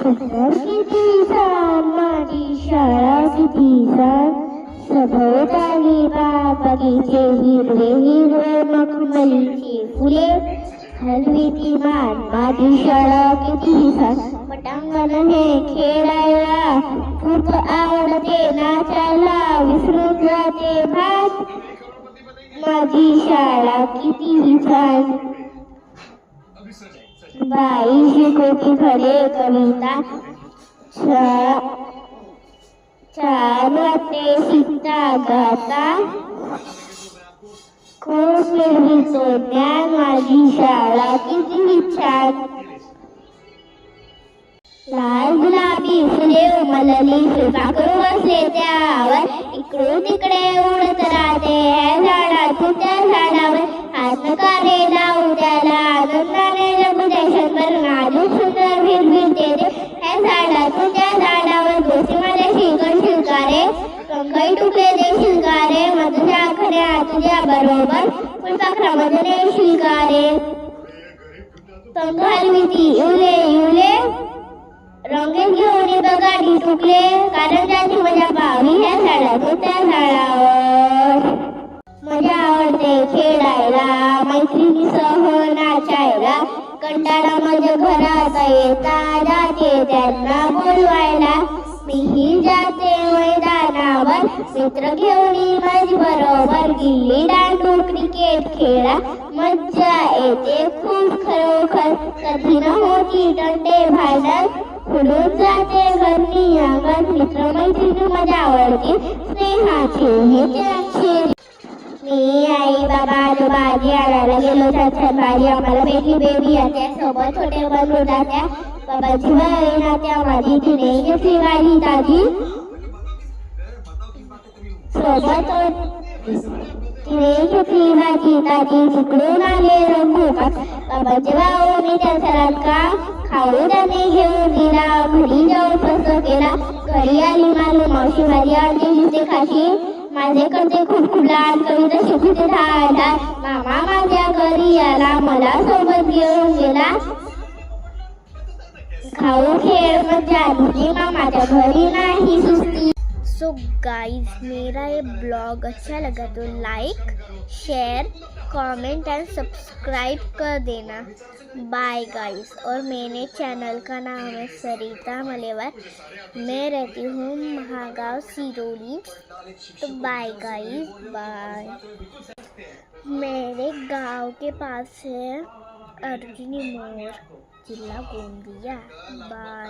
सुंदर किती छान माझी शाळा किती छान सभोवताली बगीचे हिरवे हिरवे मखमलीची फुले हलवीती मान माझी शाळा किती छान पटांगण हे खेळायला खूप आवडते नाचायला विसरून जाते भात माझी शाळा किती छान बाई शिकवती फळे कविता छान वाटते शिकता गाता खूप मिळवितो ज्ञान माझी शाळा किती छान लाल गुलाबी फुले उमलली फुलपाखरू बसले त्यावर इकडून तिकडे उडत राहते झाडातून त्या झाडावर हात नकारे लावू त्याला आनंदाने जगू दे शंभर नाजूक सुंदर भिरभिरते त्या झाडातून त्या झाडावर गोष्टी माझ्या शिकण शिलकारे पंखही टुकले दे शिलकारे मधुच्या खऱ्या तुझ्या बरोबर फुलपाखरामध्ये शिलकारे पंख हलवीती इवले इवले रंगीत घेऊन बघा टुकले कारण त्याची मजा पाहावी ह्या झाडातून त्या झाडावर मजा आवडते खेळायला मैत्रिणीसह नाचायला कंटाळा माझ्या घरात येता जाते त्यांना बोलवायला मीही जाते मैदानावर मित्र घेऊन माझी बरोबर गिल्ली दांडू क्रिकेट खेळा मज्जा येते खूप खरोखर कधी न होती दंडे भांडण उडून जाते घरनी अंगण मित्र मैत्रिणी मजा आवडते स्नेहाचे हे त्यांचे मी आई बाबा आजोबाजी आणायला गेलो छान भाजी आम्हाला भेटली बेबी आत्या सोबत छोटे बंधू तात्या बाबाची बहीण आत्या माझी तिने घेतली भाजी ताजी सोबत तिने घेतली भाजी ताजी तिकडून आले रंगूपात बाबाचे भाऊ मी त्यांचा रातका खाऊ त्याने घेऊन दिला घरी जाऊन फसं केला घरी आली मालू मावशी भाजी आणली दिसते खाशी माझे करते खूप लहान कविता शिकवते धाडा मामा माझ्या घरी आला मला सोबत घेऊन गेला खाऊ खेळ मजा आली मामाच्या घरी नाही सुस्ती सो गाइस मेरा ये ब्लॉग अच्छा लगा तो like share comment end subscribe कर देना बाय गाइस। और मेरे चैनल का नाम है सरिता मलेवर, मैं रहती हूँ महागांव सिरोली। तो बाय गाइस बाय। मेरे गांव के पास है अर्जुनी मोर, जिला गोंदिया। बाय।